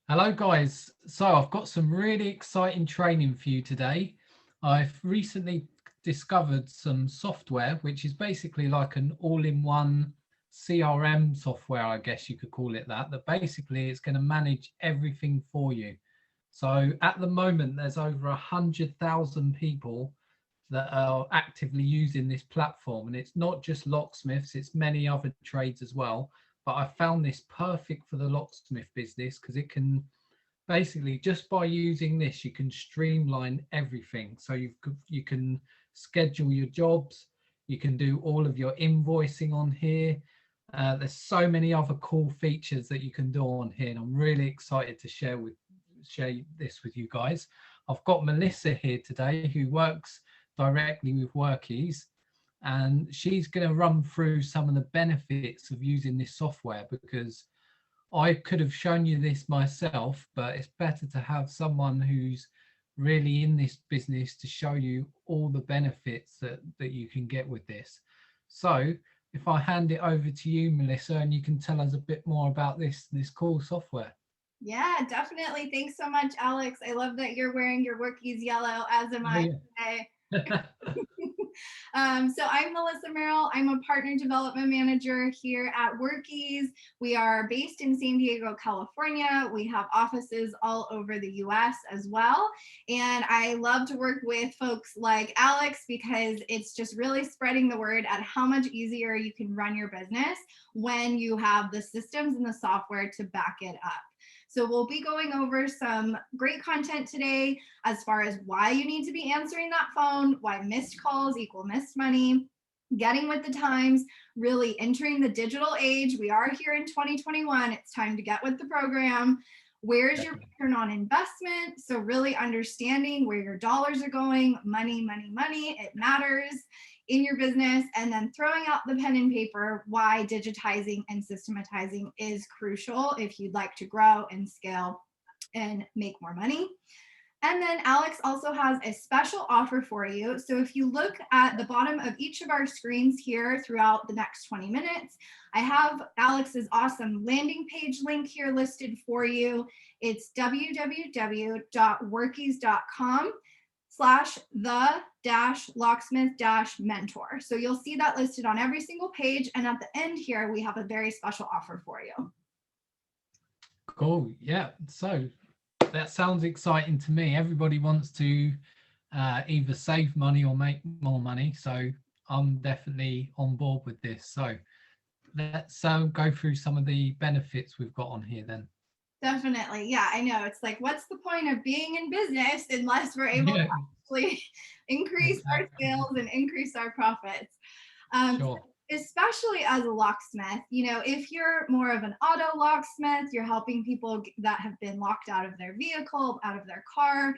Hello guys, so I've got some really exciting training for you today. I've recently discovered some software which is basically like an all-in-one CRM software, I guess you could call it that, that basically it's going to manage everything for you. So at the moment there's over 100,000 people that are actively using this platform, and it's not just locksmiths, it's many other trades as well. But I found this perfect for the locksmith business because it can basically, just by using this, you can streamline everything. So you can schedule your jobs, you can do all of your invoicing on here. There's so many other cool features that you can do on here, and I'm really excited to share this with you guys. I've got Melissa here today who works directly with Workiz, and she's going to run through some of the benefits of using this software, because I could have shown you this myself, but it's better to have someone who's really in this business to show you all the benefits that you can get with this. So if I hand it over to you, Melissa, and you can tell us a bit more about this cool software. Yeah, definitely. Thanks so much, Alex. I love that you're wearing your Workiz yellow, as am Oh, I today. yeah. So I'm Melissa Merrill. I'm a partner development manager here at Workiz. We are based in San Diego, California. We have offices all over the US as well. And I love to work with folks like Alex because it's just really spreading the word at how much easier you can run your business when you have the systems and the software to back it up. So we'll be going over some great content today as far as why you need to be answering that phone, why missed calls equal missed money, getting with the times, really entering the digital age. We are here in 2021. It's time to get with the program. Where's your return on investment? So really understanding where your dollars are going, money, money, money, it matters in your business, and then throwing out the pen and paper, why digitizing and systematizing is crucial if you'd like to grow and scale and make more money. And then Alex also has a special offer for you. So if you look at the bottom of each of our screens here throughout the next 20 minutes, I have Alex's awesome landing page link here listed for you. It's www.workiz.com/the-locksmith-mentor. So you'll see that listed on every single page. And at the end here, we have a very special offer for you. Cool. Yeah. So that sounds exciting to me. Everybody wants to either save money or make more money. So I'm definitely on board with this. So let's go through some of the benefits we've got on here then. Definitely. Yeah, I know. It's like, what's the point of being in business unless we're able to Yeah, actually increase our exactly. sales and increase our profits? Sure. Especially as a locksmith, if you're more of an auto locksmith, you're helping people that have been locked out of their vehicle, out of their car.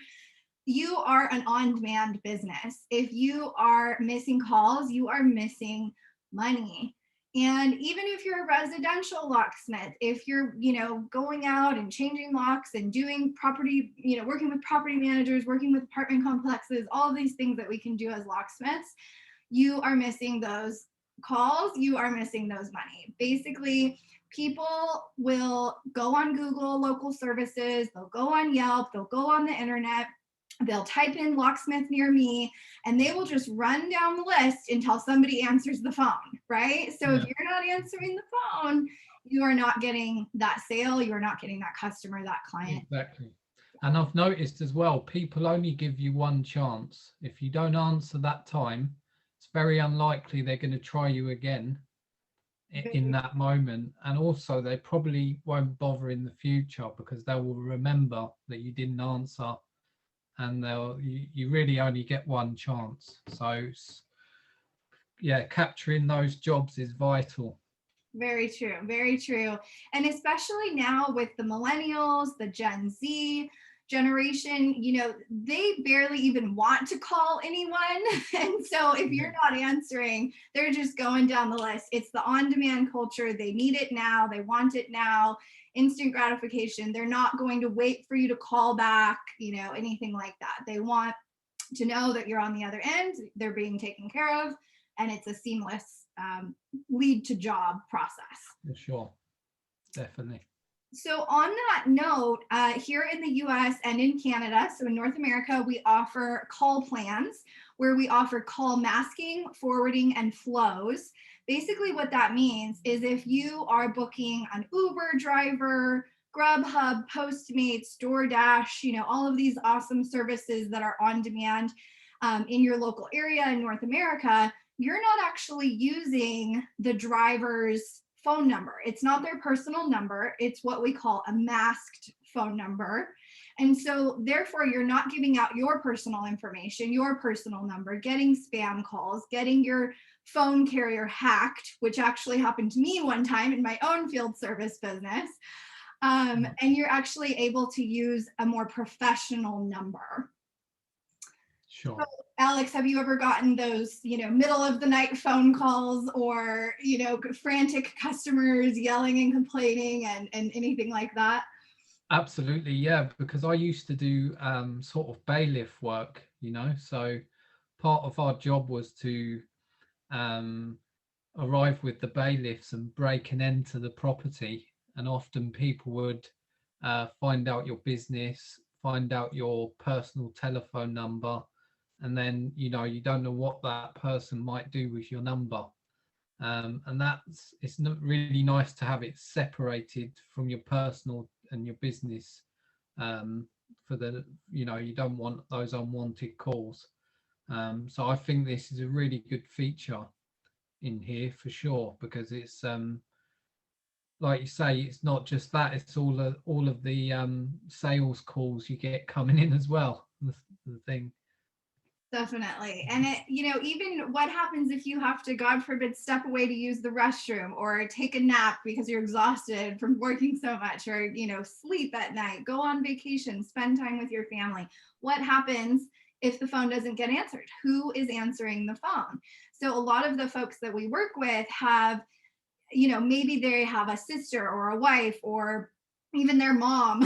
You are an on-demand business. If you are missing calls, you are missing money. And even if you're a residential locksmith, if you're, going out and changing locks and doing property, working with property managers, working with apartment complexes, all of these things that we can do as locksmiths, you are missing those calls, you are missing those money. Basically, people will go on Google local services, they'll go on Yelp, they'll go on the internet, they'll type in locksmith near me, and they will just run down the list until somebody answers the phone, right? So if Yeah, you're not answering the phone, you are not getting that sale, you are not getting that customer, that client. exactly. And I've noticed as well, people only give you one chance. If you don't answer that time, it's very unlikely they're going to try you again in that moment. And also, they probably won't bother in the future because they will remember that you didn't answer, and you really only get one chance. So yeah, capturing those jobs is vital. Very true. Very true. And especially now with the millennials, the Gen Z generation, they barely even want to call anyone. And so if Yeah, you're not answering, they're just going down the list. It's the on demand culture. They need it now. They want it now. Instant gratification. They're not going to wait for you to call back, anything like that. They want to know that you're on the other end, they're being taken care of, and it's a seamless lead to job process. for sure, definitely. So on that note, here in the US and in Canada, so in North America, we offer call plans where we offer call masking, forwarding, and flows. Basically, what that means is if you are booking an Uber driver, Grubhub, Postmates, DoorDash, all of these awesome services that are on demand in your local area in North America, you're not actually using the driver's phone number. It's not their personal number. It's what we call a masked phone number. And so therefore you're not giving out your personal information, your personal number, getting spam calls, getting your phone carrier hacked, which actually happened to me one time in my own field service business. And you're actually able to use a more professional number. Sure. So, Alex, have you ever gotten those, middle of the night phone calls or, frantic customers yelling and complaining and anything like that? Absolutely, yeah, because I used to do sort of bailiff work, so part of our job was to arrive with the bailiffs and break and enter the property. And often people would find out your business, find out your personal telephone number, and then you don't know what that person might do with your number. And it's not really nice to have it separated from your personal and your business, for the you don't want those unwanted calls. So I think this is a really good feature in here for sure, because it's like you say, it's not just that, it's all of the sales calls you get coming in as well. The thing. Definitely. And even what happens if you have to, God forbid, step away to use the restroom or take a nap because you're exhausted from working so much, or, sleep at night, go on vacation, spend time with your family. What happens if the phone doesn't get answered? Who is answering the phone? So a lot of the folks that we work with have, maybe they have a sister or a wife or even their mom,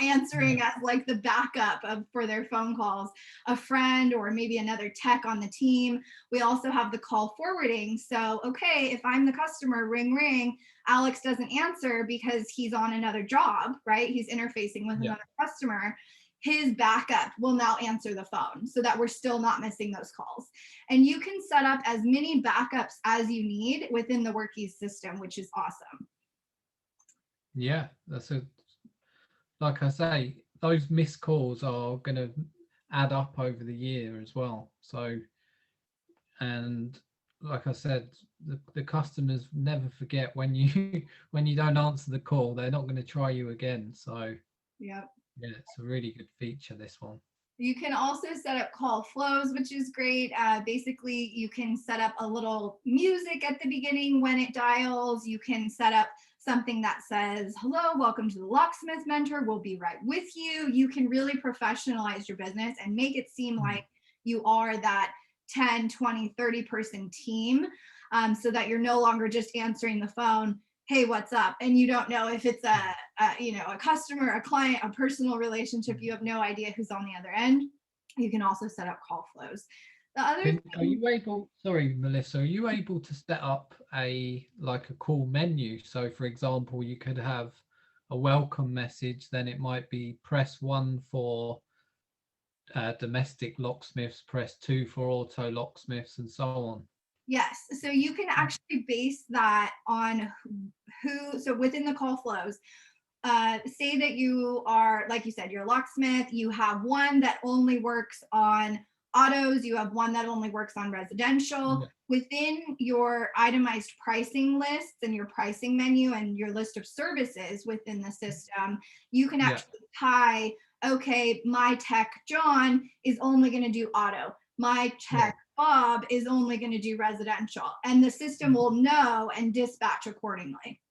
answering as like the backup for their phone calls, a friend or maybe another tech on the team. We also have the call forwarding. So, okay, if I'm the customer, ring, ring, Alex doesn't answer because he's on another job, right? He's interfacing with another customer. His backup will now answer the phone so that we're still not missing those calls. And you can set up as many backups as you need within the Workiz system, which is awesome. Yeah, like I say, those missed calls are going to add up over the year as well. So, and like I said, the customers never forget when you when you don't answer the call, they're not going to try you again. So, yeah, it's a really good feature, this one. You can also set up call flows, which is great. Basically, you can set up a little music at the beginning when it dials. You can set up something that says, hello, welcome to the Locksmith Mentor. We'll be right with you. You can really professionalize your business and make it seem like you are that 10, 20, 30 person team, so that you're no longer just answering the phone, hey, what's up? And you don't know if it's a customer, a client, a personal relationship. You have no idea who's on the other end. You can also set up call flows. Are you able, sorry, Melissa, are you able to set up a call menu? So for example, you could have a welcome message, then it might be press 1 for domestic locksmiths, press 2 for auto locksmiths, and so on. Yes, so you can actually base that on so within the call flows, say that you are, like you said, you're a locksmith, you have one that only works on autos, you have one that only works on residential. Yeah. Within your itemized pricing lists and your pricing menu and your list of services within the system, you can actually tie, okay, my tech John is only going to do auto. My tech Bob is only going to do residential, and the system will know and dispatch accordingly.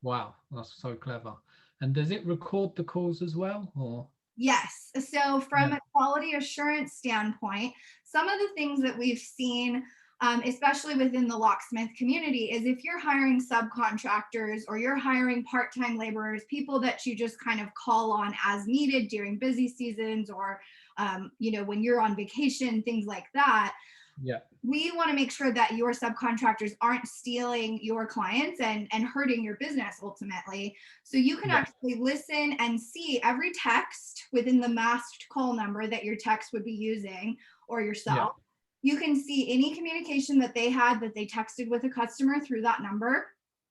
Wow, that's so clever. And does it record the calls as well, or? Yes. So from a quality assurance standpoint, some of the things that we've seen, especially within the locksmith community, is if you're hiring subcontractors or you're hiring part-time laborers, people that you just kind of call on as needed during busy seasons or, when you're on vacation, things like that. Yeah. We want to make sure that your subcontractors aren't stealing your clients and hurting your business ultimately. So you can Yeah. actually listen and see every text within the masked call number that your text would be using, or yourself. You can see any communication that they had that they texted with a customer through that number.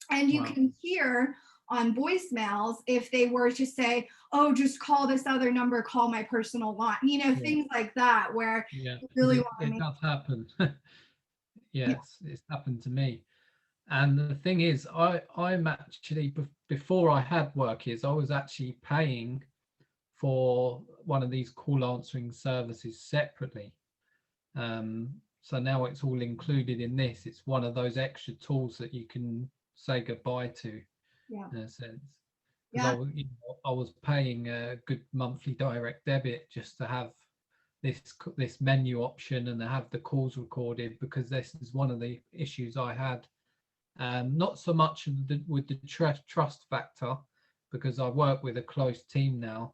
And you Wow. can hear on voicemails if they were to say, oh, just call this other number, call my personal line, things like that, where Yeah, you because really it, want to it make. does happen. Yeah. Yes, it's happened to me. And the thing is, I'm actually, before I had Workiz, I was actually paying for one of these call answering services separately. So now it's all included in this. It's one of those extra tools that you can say goodbye to, Yeah. in a sense. Because Yeah. I was paying a good monthly direct debit just to have this menu option and to have the calls recorded, because this is one of the issues I had. Not so much with the trust factor, because I work with a close team now,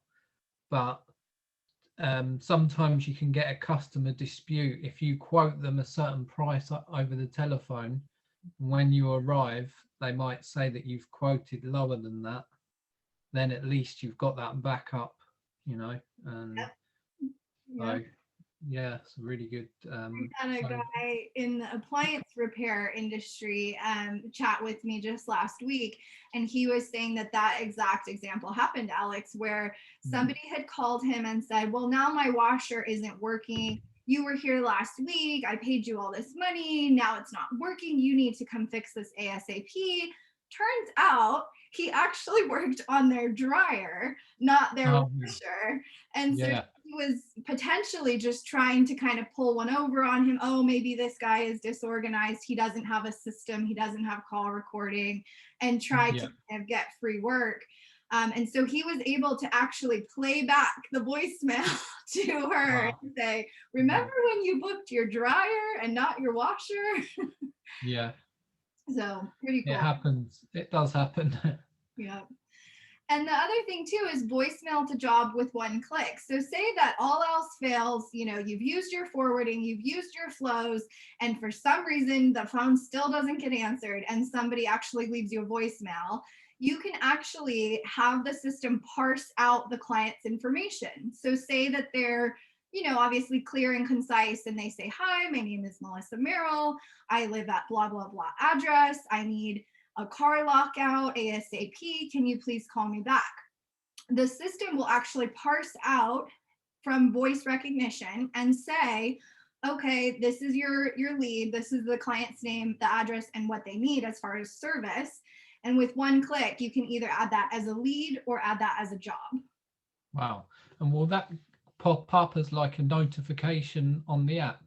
but sometimes you can get a customer dispute if you quote them a certain price over the telephone. When you arrive, they might say that you've quoted lower than that. Then at least you've got that backup, and Yep. Yeah. so yeah, it's a really good. I had a So guy in the appliance repair industry chat with me just last week, and he was saying that exact example happened, Alex, where somebody had called him and said, well, now my washer isn't working. You were here last week. I paid you all this money. Now it's not working. You need to come fix this ASAP. Turns out he actually worked on their dryer, not their washer. And so yeah, he was potentially just trying to kind of pull one over on him. Oh, maybe this guy is disorganized. He doesn't have a system. He doesn't have call recording, and tried to kind of get free work. And so he was able to actually play back the voicemail to her and say, remember when you booked your dryer and not your washer? Yeah. So pretty cool. It happens. It does happen. Yeah. And the other thing too is voicemail to job with one click. So say that all else fails, you've used your forwarding, you've used your flows, and for some reason the phone still doesn't get answered and somebody actually leaves you a voicemail. You can actually have the system parse out the client's information. So say that they're, obviously clear and concise, and they say, hi, my name is Melissa Merrill. I live at blah, blah, blah address. I need a car lockout ASAP. Can you please call me back? The system will actually parse out from voice recognition and say, okay, this is your lead. This is the client's name, the address, and what they need as far as service. And with one click, you can either add that as a lead or add that as a job. Wow. And will that pop up as like a notification on the app?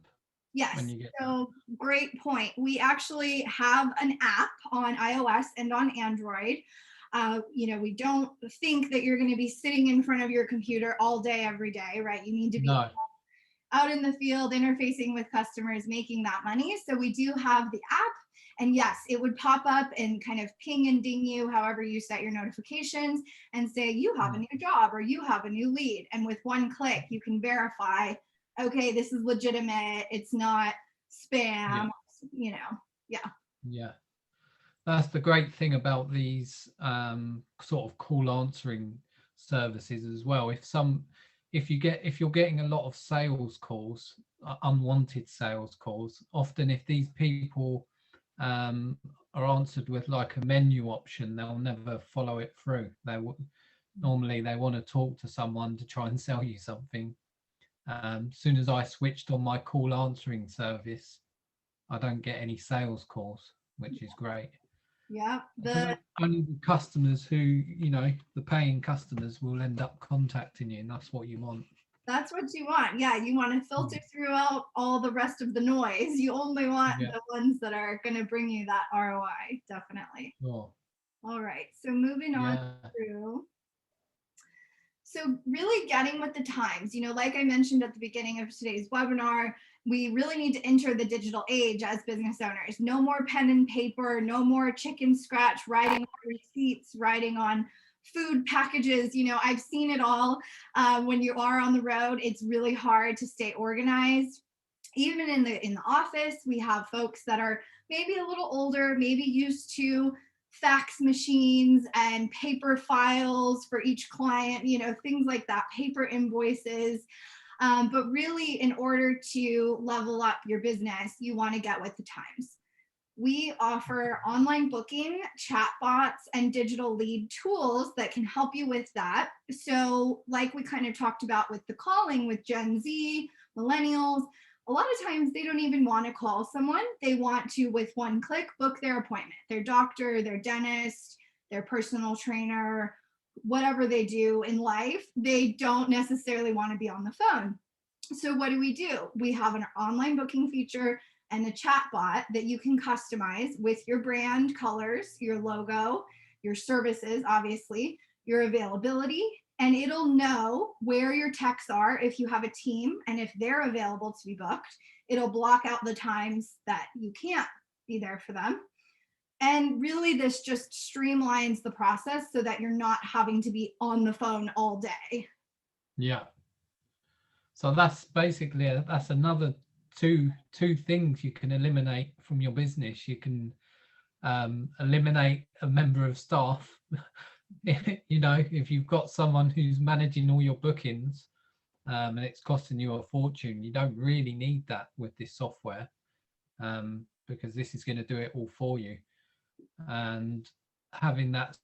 Yes. So great point. We actually have an app on iOS and on Android. We don't think that you're going to be sitting in front of your computer all day, every day, right? You need to be out in the field, interfacing with customers, making that money. So we do have the app. And yes, it would pop up and kind of ping and ding you, however you set your notifications, and say you have a new job or you have a new lead. And with one click, you can verify, okay, this is legitimate. It's not spam, Yeah. That's the great thing about these sort of call answering services as well. If you're getting a lot of sales calls, unwanted sales calls, often if these people are answered with like a menu option, they'll never follow it through. Normally they want to talk to someone to try and sell you something. As soon as I switched on my call answering service, I don't get any sales calls, which is great. Yeah. Only the customers who, the paying customers will end up contacting you, and that's what you want. That's what you want. Yeah, you want to filter throughout all the rest of the noise. You only want the ones that are going to bring you that ROI, definitely. Sure. All right, so moving on through. So really getting with the times, like I mentioned at the beginning of today's webinar, we really need to enter the digital age as business owners. No more pen and paper, no more chicken scratch, writing on receipts, writing on food packages. I've seen it all. When you are on the road, it's really hard to stay organized. Even in the office, we have folks that are maybe a little older, maybe used to fax machines and paper files for each client, things like that, paper invoices. But really, in order to level up your business, you want to get with the times. We offer online booking, chatbots, and digital lead tools that can help you with that. So, like we kind of talked about with the calling with Gen Z, millennials, a lot of times they don't even want to call someone. They want to, with one click, book their appointment, their doctor, their dentist, their personal trainer, whatever they do in life. They don't necessarily want to be on the phone. So what do? We have an online booking feature and a chat bot that you can customize with your brand colors, your logo, your services, obviously, your availability, and it'll know where your techs are if you have a team and if they're available to be booked. It'll block out the times that you can't be there for them. And really, this just streamlines the process so that you're not having to be on the phone all day. Yeah. So that's basically that's another two things you can eliminate from your business. You can eliminate a member of staff. If you've got someone who's managing all your bookings, and it's costing you a fortune, you don't really need that with this software, because this is going to do it all for you. And having that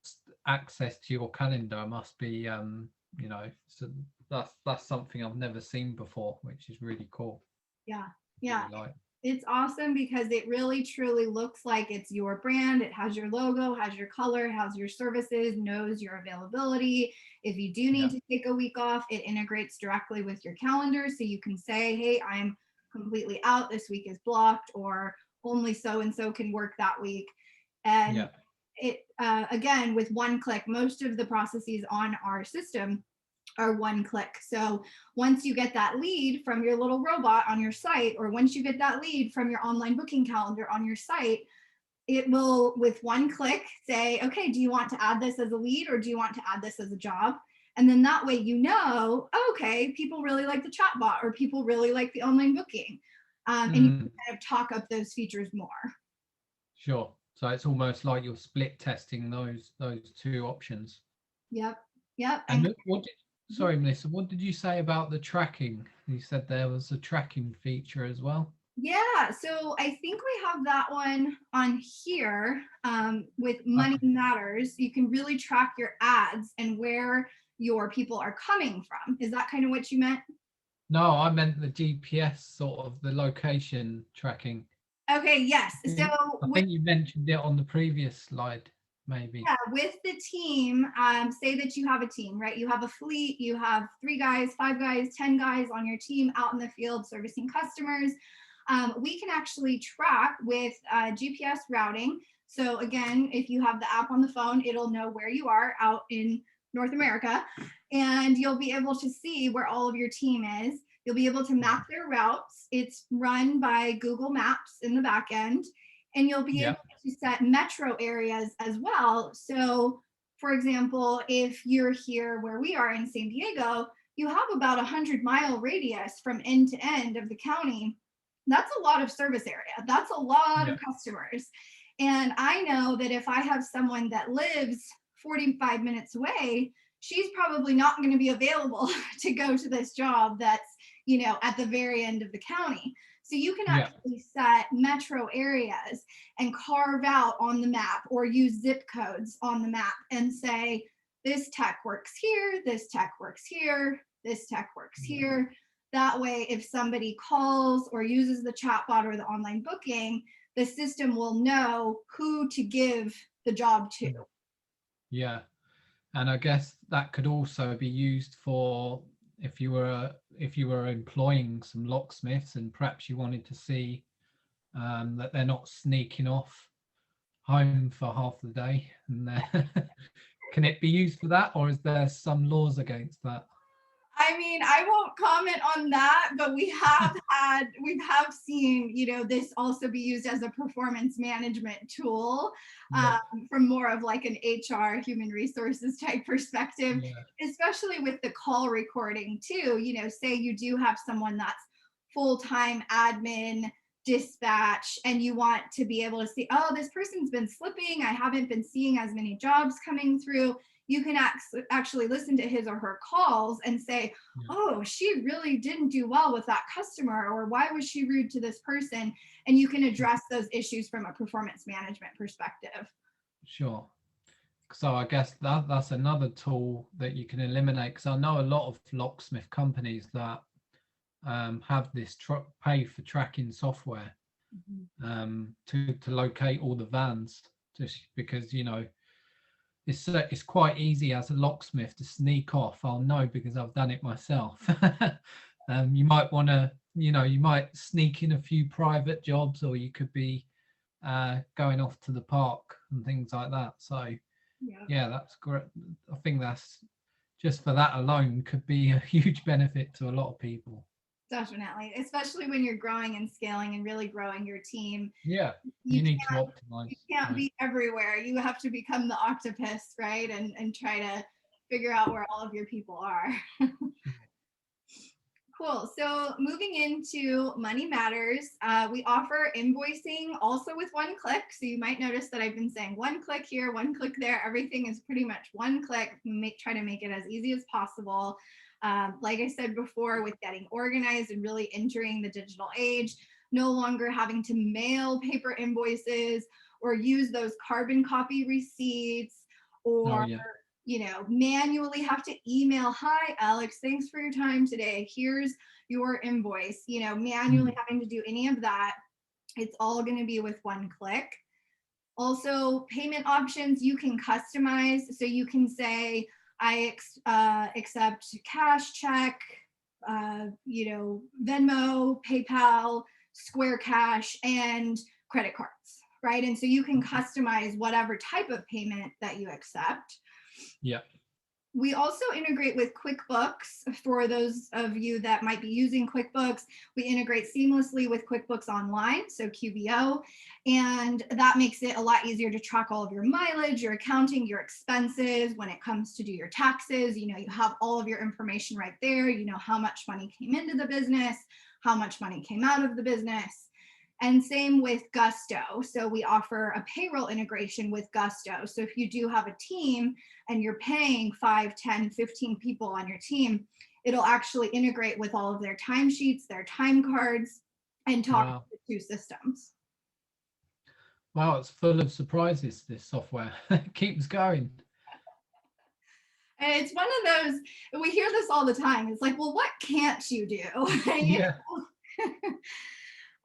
access to your calendar must be, so that's something I've never seen before, which is really cool. Yeah. Yeah. Really it's awesome because it really truly looks like it's your brand. It has your logo, has your color, has your services, knows your availability. If you do need to take a week off, it integrates directly with your calendar. So you can say, hey, I'm completely out. This week is blocked, or only so-and-so can work that week. And it, again, with one click, most of the processes on our system are one click. So once you get that lead from your little robot on your site, or once you get that lead from your online booking calendar on your site, it will, with one click, say, okay, do you want to add this as a lead, or do you want to add this as a job? And then that way, okay, people really like the chatbot, or people really like the online booking. And you can kind of talk up those features more. Sure. So it's almost like you're split testing those two options. Yep. And sorry, Melissa, what did you say about the tracking? You said there was a tracking feature as well. Yeah, so I think we have that one on here with Money Matters. You can really track your ads and where your people are coming from. Is that kind of what you meant? No, I meant the GPS, sort of the location tracking. Okay, yes. So I think you mentioned it on the previous slide, maybe. Yeah, with the team, say that you have a team, right? You have a fleet, you have 3 guys, 5 guys, 10 guys on your team out in the field servicing customers. We can actually track with GPS routing. So again, if you have the app on the phone, it'll know where you are out in North America, and you'll be able to see where all of your team is. You'll be able to map their routes. It's run by Google Maps in the back end, and you'll be able to set metro areas as well. So for example, if you're here where we are in San Diego, you have about 100-mile radius from end to end of the county. That's a lot of service area. That's a lot of customers. And I know that if I have someone that lives 45 minutes away, she's probably not going to be available to go to this job that's, at the very end of the county. So you can actually set metro areas and carve out on the map, or use zip codes on the map and say, this tech works here, this tech works here, this tech works here. That way, if somebody calls or uses the chatbot or the online booking, the system will know who to give the job to. Yeah. And I guess that could also be used for if you were employing some locksmiths, and perhaps you wanted to see that they're not sneaking off home for half the day. And can it be used for that, or is there some laws against that? I mean, I won't comment on that, but we have seen, this also be used as a performance management tool from more of like an HR, human resources type perspective, especially with the call recording too. Say you do have someone that's full-time admin dispatch, and you want to be able to see, oh, this person's been slipping, I haven't been seeing as many jobs coming through, you can actually listen to his or her calls and say, oh, she really didn't do well with that customer, or why was she rude to this person? And you can address those issues from a performance management perspective. Sure. So I guess that's another tool that you can eliminate, because I know a lot of locksmith companies that have this pay for tracking software to locate all the vans, just because, you know, it's quite easy as a locksmith to sneak off. I'll know because I've done it myself. You might want to, you know, you might sneak in a few private jobs, or you could be going off to the park and things like that. So yeah, that's great. I think that's just for that alone could be a huge benefit to a lot of people. Definitely, especially when you're growing and scaling and really growing your team. Yeah, you need to optimize. You can't be everywhere. You have to become the octopus, right? And try to figure out where all of your people are. Cool. So moving into Money Matters, we offer invoicing also with one click. So you might notice that I've been saying one click here, one click there. Everything is pretty much one click. Try to make it as easy as possible. Like I said before, with getting organized and really entering the digital age, no longer having to mail paper invoices or use those carbon copy receipts, or you know, manually have to email, hi, Alex, thanks for your time today, here's your invoice, you know, manually having to do any of that. It's all going to be with one click. Also, payment options you can customize. So you can say, I accept cash, check, you know, Venmo, PayPal, Square Cash, and credit cards, right? And so you can customize whatever type of payment that you accept. Yeah. We also integrate with QuickBooks. For those of you that might be using QuickBooks, we integrate seamlessly with QuickBooks Online, so QBO, and that makes it a lot easier to track all of your mileage, your accounting, your expenses. When it comes to do your taxes, you know, you have all of your information right there. You know how much money came into the business, how much money came out of the business. And same with Gusto. So we offer a payroll integration with Gusto. So if you do have a team and you're paying 5, 10, 15 people on your team, it'll actually integrate with all of their timesheets, their time cards, and talk to the two systems. Wow, it's full of surprises, this software. It keeps going. And it's one of those, we hear this all the time. It's like, well, what can't you do? Yeah.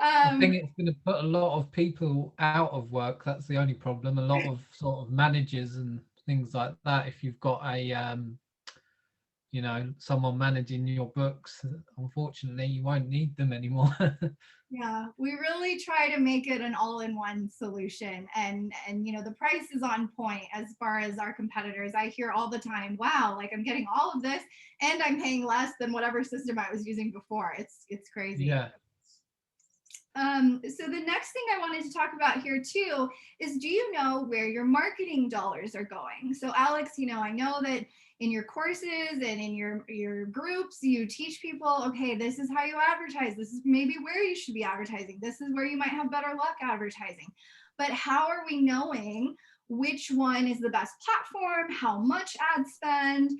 I think it's going to put a lot of people out of work. That's the only problem. A lot of sort of managers and things like that. If you've got a, you know, someone managing your books, unfortunately, you won't need them anymore. Yeah, we really try to make it an all-in-one solution, and you know, the price is on point as far as our competitors. I hear all the time, wow, like I'm getting all of this and I'm paying less than whatever system I was using before. It's crazy. Yeah. So the next thing I wanted to talk about here too is, do you know where your marketing dollars are going? So Alex, you know, I know that in your courses and in your groups, you teach people, okay, this is how you advertise. This is maybe where you should be advertising. This is where you might have better luck advertising. But how are we knowing which one is the best platform, how much ad spend,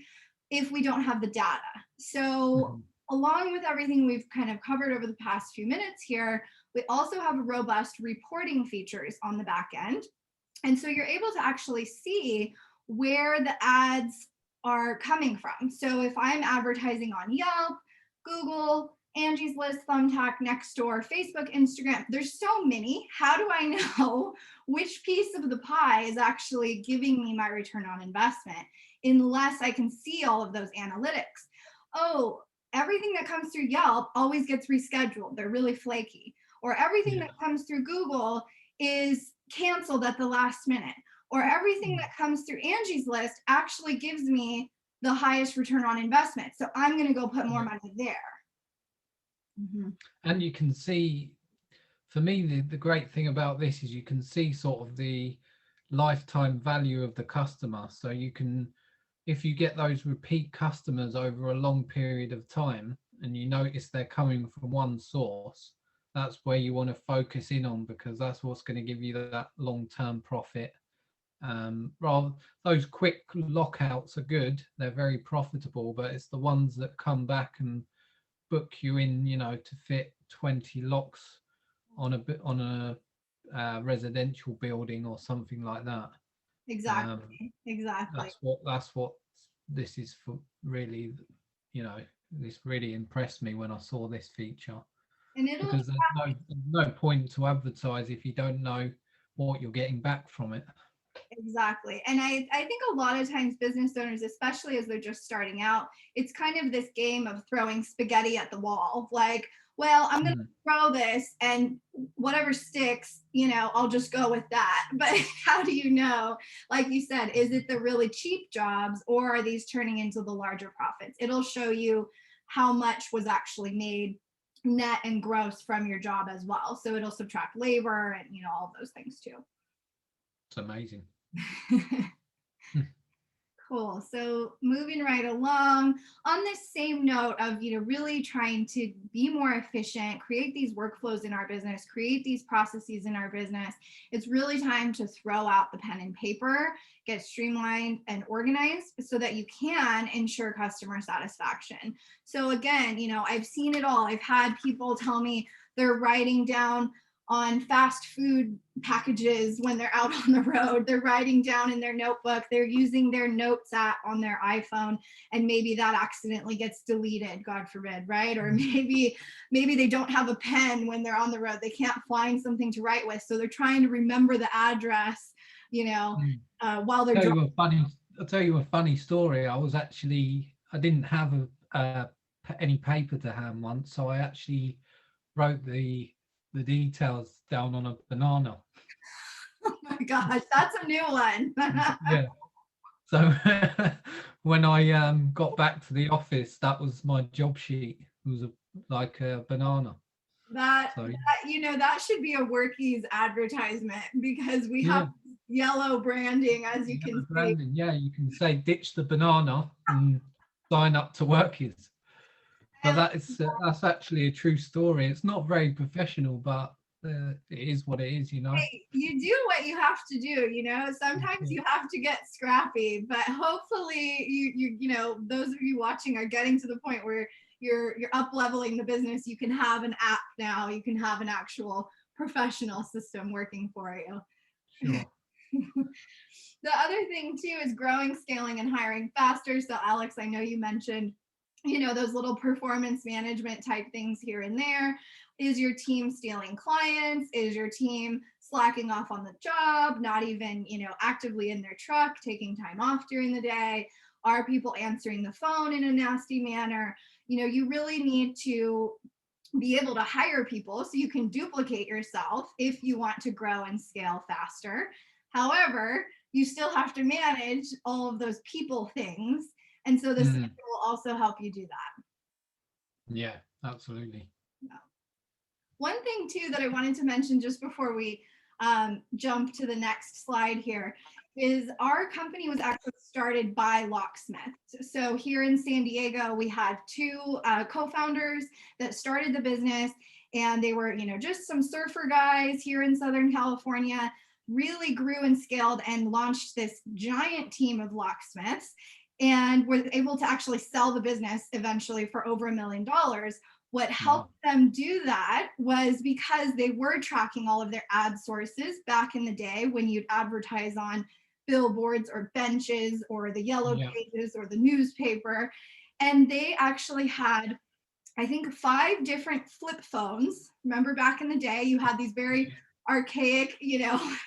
if we don't have the data? So along with everything we've kind of covered over the past few minutes here, we also have robust reporting features on the back end. And so you're able to actually see where the ads are coming from. So if I'm advertising on Yelp, Google, Angie's List, Thumbtack, Nextdoor, Facebook, Instagram, there's so many. How do I know which piece of the pie is actually giving me my return on investment unless I can see all of those analytics? Oh, everything that comes through Yelp always gets rescheduled. They're really flaky. Or everything that comes through Google is canceled at the last minute. Or everything that comes through Angie's List actually gives me the highest return on investment. So I'm going to go put more money there. And you can see, for me, the great thing about this is you can see sort of the lifetime value of the customer. So you can, if you get those repeat customers over a long period of time, and you notice they're coming from one source, that's where you want to focus in on, because that's what's going to give you that long-term profit. Rather, those quick lockouts are good, they're very profitable, but it's the ones that come back and book you in, to fit 20 locks on a residential building or something like that. Exactly. That's what this is for, really. This really impressed me when I saw this feature, And because there's no point to advertise if you don't know what you're getting back from it. Exactly. And I think a lot of times business owners, especially as they're just starting out, it's kind of this game of throwing spaghetti at the wall. Like, well, I'm going to throw this and whatever sticks, I'll just go with that. But how do you know, like you said, is it the really cheap jobs, or are these turning into the larger profits? It'll show you how much was actually made net and gross from your job as well. So it'll subtract labor and, all those things too. It's amazing. Cool. So moving right along, on this same note of, really trying to be more efficient, create these workflows in our business, create these processes in our business, it's really time to throw out the pen and paper, get streamlined and organized so that you can ensure customer satisfaction. So again, I've seen it all. I've had people tell me they're writing down on fast food packages when they're out on the road. They're writing down in their notebook, they're using their notes app on their iPhone, and maybe that accidentally gets deleted, God forbid, right? Or maybe they don't have a pen when they're on the road. They can't find something to write with, so they're trying to remember the address, while they're driving. I'll tell you a funny story. I didn't have any paper to hand once, so I actually wrote the details down on a banana. Oh my gosh, that's a new one. Yeah. So when I got back to the office, that was my job sheet. It was like a banana. That should be a Workiz advertisement, because we have yellow branding, as you can see. Yeah, you can say ditch the banana and sign up to Workiz. But that's actually a true story. It's not very professional, but it is what it is, Hey, you do what you have to do, Sometimes you have to get scrappy, but hopefully you those of you watching are getting to the point where you're up leveling the business. You can have an app now. You can have an actual professional system working for you. Sure. The other thing too is growing, scaling, and hiring faster. So Alex, I know you mentioned those little performance management type things here and there. Is your team stealing clients? Is your team slacking off on the job, not even, actively in their truck, taking time off during the day? Are people answering the phone in a nasty manner? You really need to be able to hire people so you can duplicate yourself if you want to grow and scale faster. However, you still have to manage all of those people things. And so this will also help you do that. Yeah, absolutely. Yeah. One thing too that I wanted to mention just before we jump to the next slide here is our company was actually started by Locksmiths. So here in San Diego, we had two co-founders that started the business, and they were, just some surfer guys here in Southern California, really grew and scaled and launched this giant team of locksmiths, and were able to actually sell the business eventually for over $1 million. What helped them do that was because they were tracking all of their ad sources back in the day when you'd advertise on billboards or benches or the yellow pages or the newspaper. And they actually had, I think, 5 different flip phones. Remember back in the day, you had these very archaic,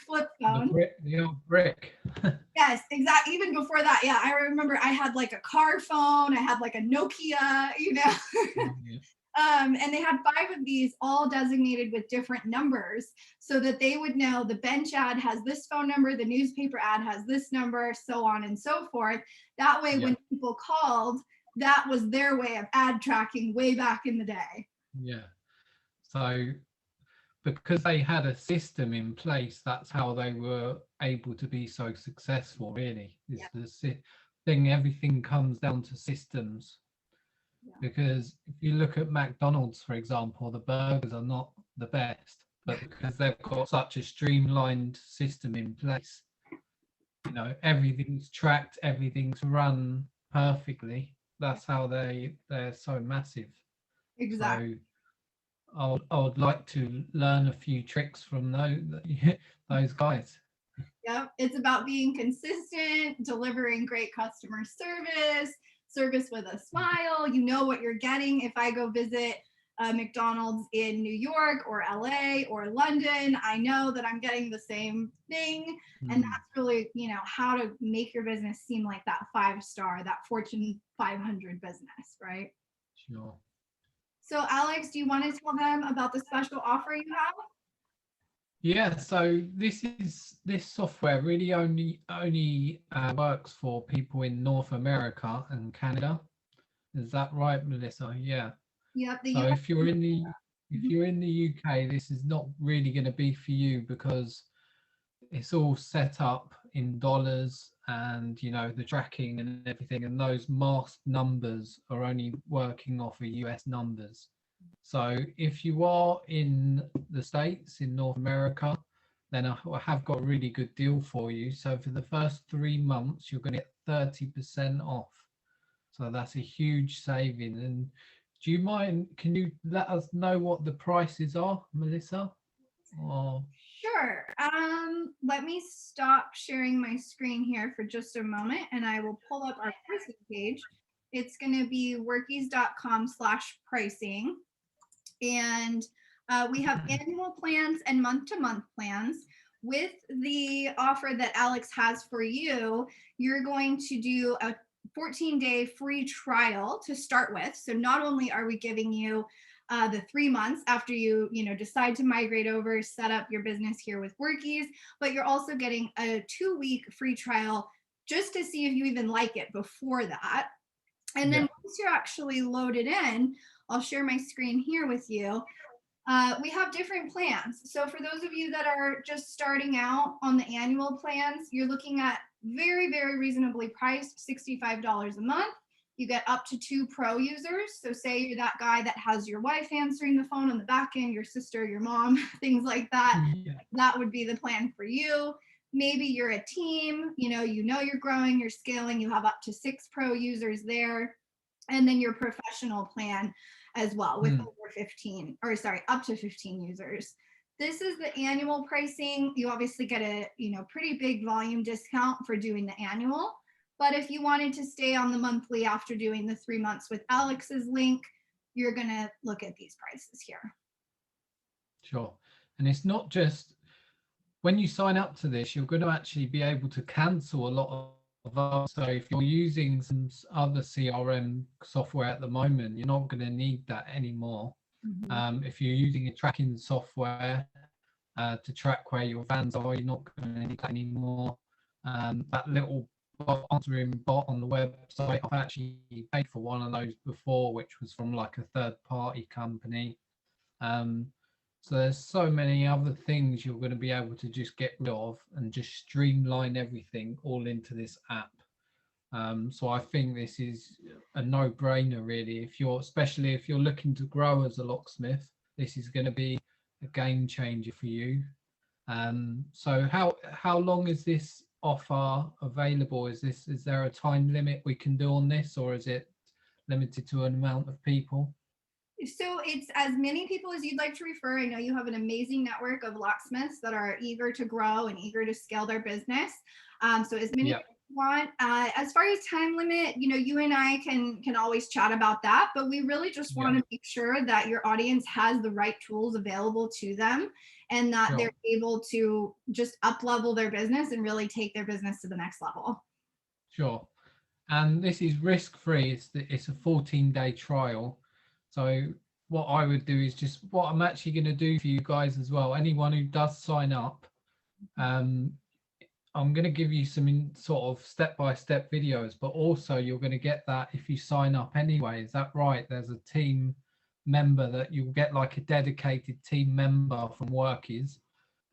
flip phones. The old brick. Yes, exactly. Even before that, yeah, I remember I had like a car phone. I had like a Nokia, and they had 5 of these, all designated with different numbers, so that they would know the bench ad has this phone number, the newspaper ad has this number, so on and so forth. That way, when people called, that was their way of ad tracking way back in the day. Yeah. So because they had a system in place, that's how they were able to be so successful, really. It's the thing, everything comes down to systems. Because if you look at McDonald's, for example, the burgers are not the best, but because they've got such a streamlined system in place, you know, everything's tracked, everything's run perfectly. That's how they're so massive. Exactly. So I would like to learn a few tricks from those guys. Yep. It's about being consistent, delivering great customer service with a smile. You know what you're getting. If I go visit McDonald's in New York or LA or London, I know that I'm getting the same thing. And that's really, you know, how to make your business seem like that 5-star, that Fortune 500 business, right? Sure. So Alex, do you want to tell them about the special offer you have? Yeah, so this software really only works for people in North America and Canada. Is that right, Melissa? Yeah. Yep. So if you're in the UK, this is not really going to be for you because it's all set up in dollars, and you know the tracking and everything, and those masked numbers are only working off of US numbers. So if you are in the States, in North America, then I have got a really good deal for you. So for the first 3 months, you're going to get 30% off. So that's a huge saving. And do you mind, can you let us know what the prices are, Melissa? Or Sure. Let me stop sharing my screen here for just a moment and I will pull up our pricing page. It's going to be workiz.com/pricing. And we have annual plans and month-to-month plans. With the offer that Alex has for you, you're going to do a 14-day free trial to start with. So not only are we giving you the 3 months after you decide to migrate over, set up your business here with Workiz, but you're also getting a 2-week free trial just to see if you even like it before that. And then once you're actually loaded in, I'll share my screen here with you. We have different plans. So for those of you that are just starting out on the annual plans, you're looking at very, very reasonably priced $65 a month. You get up to 2 pro users. So say you're that guy that has your wife answering the phone on the back end, your sister, your mom, things like that. That would be the plan for you. Maybe you're a team, you know you're growing, you're scaling, you have up to 6 pro users there. And then your professional plan as well with up to 15 users. This is the annual pricing. You obviously get a pretty big volume discount for doing the annual. But if you wanted to stay on the monthly after doing the 3 months with Alex's link, you're going to look at these prices here. Sure. And it's not just when you sign up to this, you're going to actually be able to cancel a lot of so if you're using some other CRM software at the moment, you're not going to need that anymore. If you're using a tracking software to track where your vans are, you're not going to need that anymore. That little answering bot on the website, I've actually paid for one of those before, which was from like a third-party company. So there's so many other things you're going to be able to just get rid of and just streamline everything all into this app. So I think this is a no-brainer, really. Especially if you're looking to grow as a locksmith, this is going to be a game changer for you. So how long is this offer available? Is there a time limit we can do on this, or is it limited to an amount of people? So it's as many people as you'd like to refer. I know you have an amazing network of locksmiths that are eager to grow and eager to scale their business. So as many as you want. As far as time limit, you and I can always chat about that, but we really just want to make sure that your audience has the right tools available to them and that they're able to just up-level their business and really take their business to the next level. Sure. And this is risk-free. It's a 14-day trial. So what I would do is just what I'm actually going to do for you guys as well. Anyone who does sign up, I'm going to give you some sort of step-by-step videos, but also you're going to get that if you sign up anyway. Is that right? There's a team member that you'll get, like a dedicated team member from Workiz,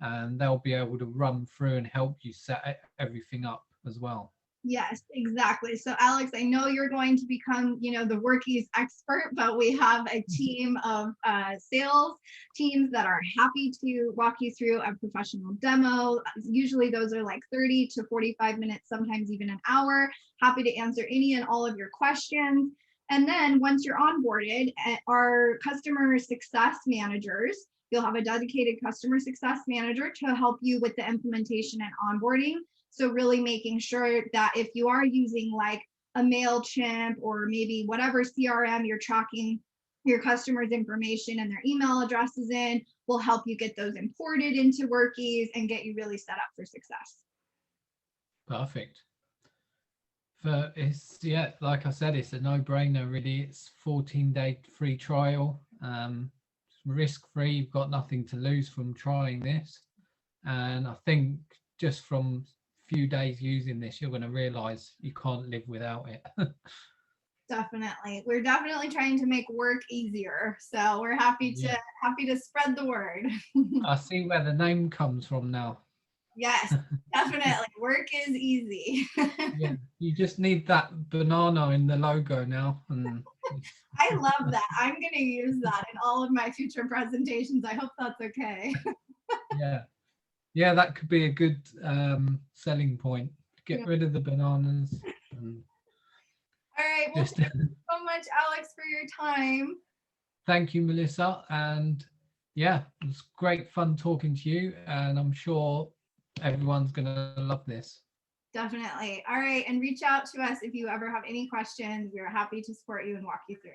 and they'll be able to run through and help you set everything up as well. Yes, exactly. So Alex, I know you're going to become, the Workiz expert, but we have a team of sales teams that are happy to walk you through a professional demo. Usually those are like 30 to 45 minutes, sometimes even an hour. Happy to answer any and all of your questions. And then once you're onboarded, our customer success managers, you'll have a dedicated customer success manager to help you with the implementation and onboarding. So really making sure that if you are using like a MailChimp or maybe whatever CRM you're tracking your customers' information and their email addresses in, will help you get those imported into Workiz and get you really set up for success. Perfect. Yeah, like I said, it's a no-brainer really. It's 14-day free trial, risk-free. You've got nothing to lose from trying this, and I think just from few days using this, you're going to realize you can't live without it. Definitely. We're definitely trying to make work easier. So we're happy to spread the word. I see where the name comes from now. Yes, definitely. Work is easy. Yeah, you just need that banana in the logo now. And I love that. I'm going to use that in all of my future presentations. I hope that's okay. Yeah, that could be a good selling point. Get rid of the bananas. And all right. Well, thank you so much, Alex, for your time. Thank you, Melissa. And yeah, it was great fun talking to you. And I'm sure everyone's going to love this. Definitely. All right. And reach out to us if you ever have any questions. We're happy to support you and walk you through.